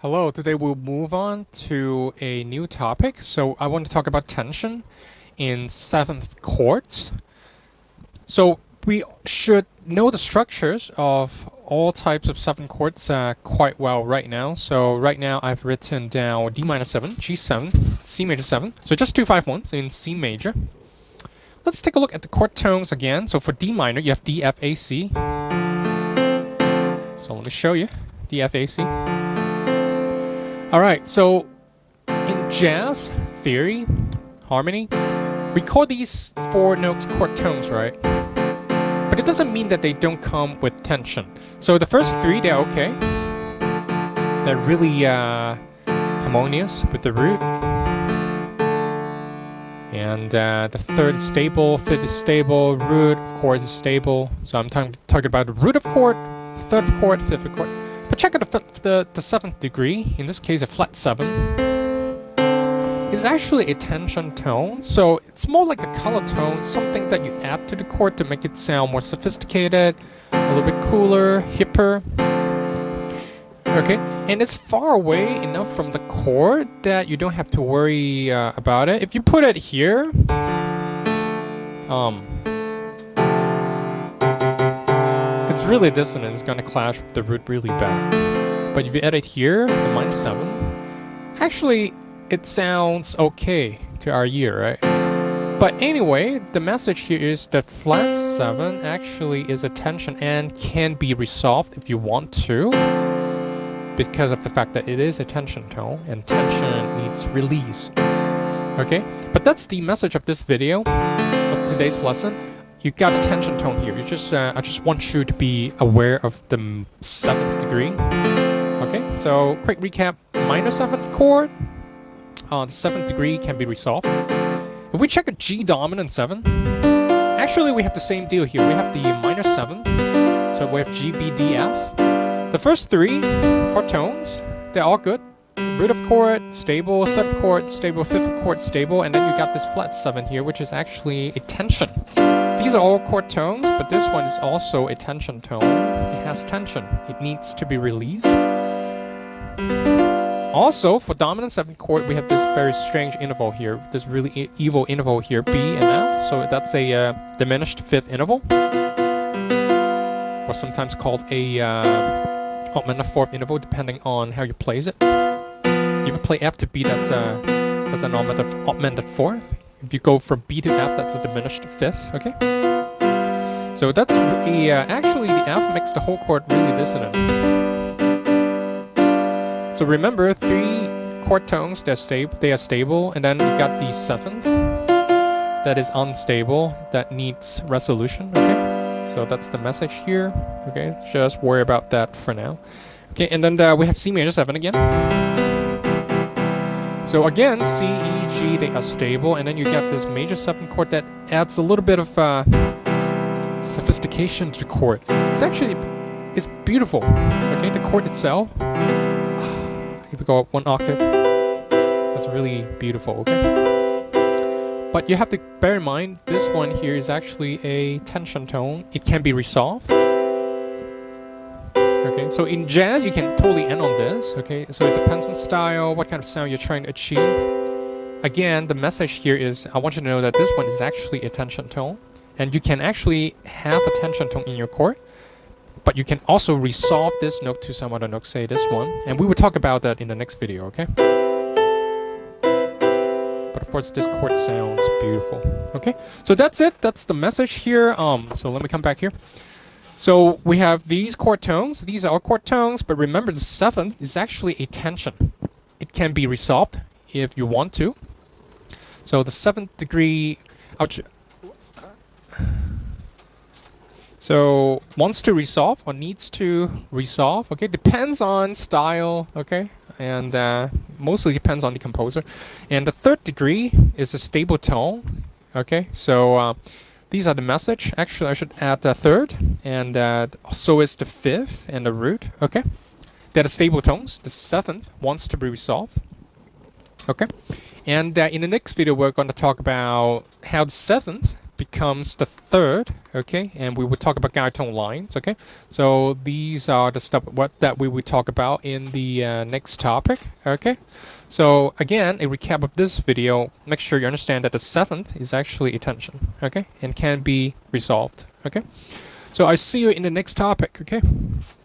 Hello, today we'll move on to a new topic. So I want to talk about tension in seventh chords. So we should know the structures of all types of seven chords quite well right now. So right now I've written down D minor 7, G7, C major 7. So just 2 5 1s in C major. Let's take a look at the chord tones again. So for D minor, you have D, F, A, C. So let me show you D, F, A, C. Alright, so in jazz theory, harmony, we call these 4 notes chord tones, right? But it doesn't mean that they don't come with tension. So the first 3, they're okay. They're really harmonious with the root. And the third is stable, fifth is stable, root, of course, is stable. So I'm talking about the root of chord, third of chord, fifth of chord. But check out the 7th degree, in this case a flat 7, is actually a tension tone. So it's more like a color tone, something that you add to the chord to make it sound more sophisticated, a little bit cooler, hipper. Okay, and it's far away enough from the chord that you don't have to worry about it. If you put it here, it's really dissonant. It's gonna clash with the root really bad. But if you add it here, the minor 7, actually it sounds okay to our ear, right? But anyway, the message here is that flat 7 actually is a tension and can be resolved if you want to, because of the fact that it is a tension tone and tension needs release. Okay, but that's the message of this video, of today's lesson. You got a tension tone here. I just want you to be aware of the 7th degree. Okay, so quick recap: minor 7th chord, the 7th degree can be resolved. If we check a G dominant 7, actually we have the same deal here. We have the minor 7, so we have G, B, D, F. The first 3 chord tones, they're all good. Root of chord, stable, third of chord, stable, fifth of chord, stable, and then you got this flat 7 here, which is actually a tension. These are all chord tones, but this one is also a tension tone. It has tension. It needs to be released. Also, for dominant 7th chord, we have this very strange interval here, this really evil interval here, B and F. So that's a diminished 5th interval, or sometimes called a augmented 4th interval, depending on how you place it. If you play F to B, that's an augmented 4th. If you go from B to F, that's a diminished 5th. Okay. So that's really, actually the F makes the whole chord really dissonant. So remember, 3 chord tones, they are stable, and then you got the 7th that is unstable, that needs resolution. Okay. So that's the message here. Okay, just worry about that for now. Okay, and then we have C major 7 again. So again, C, E, G, they are stable, and then you get this major 7 chord that adds a little bit of sophistication to the chord. It's beautiful. Okay, the chord itself. If we go up 1 octave, that's really beautiful. Okay. But you have to bear in mind, this one here is actually a tension tone. It can be resolved. Okay, so in jazz, you can totally end on this. Okay, so it depends on style, what kind of sound you're trying to achieve. Again, the message here is, I want you to know that this one is actually a tension tone. And you can actually have a tension tone in your chord, but you can also resolve this note to some other note, say this one. And we will talk about that in the next video, okay? But of course, this chord sounds beautiful. Okay, so that's it. That's the message here. So let me come back here. So we have these chord tones. These are all chord tones, but remember the 7th is actually a tension. It can be resolved if you want to. So the 7th degree, so wants to resolve or needs to resolve. Okay, depends on style. Okay. And mostly depends on the composer. And the 3rd degree is a stable tone. Okay, so these are the message. Actually, I should add the 3rd, and so is the 5th and the root. Okay, they're the stable tones. The 7th wants to be resolved. Okay, and in the next video, we're going to talk about how the 7th becomes the third, okay, and we would talk about guide tone lines, okay. So these are the stuff that we would talk about in the next topic, okay. So again, a recap of this video, make sure you understand that the seventh is actually a tension, okay, and can be resolved, okay. So I see you in the next topic, okay.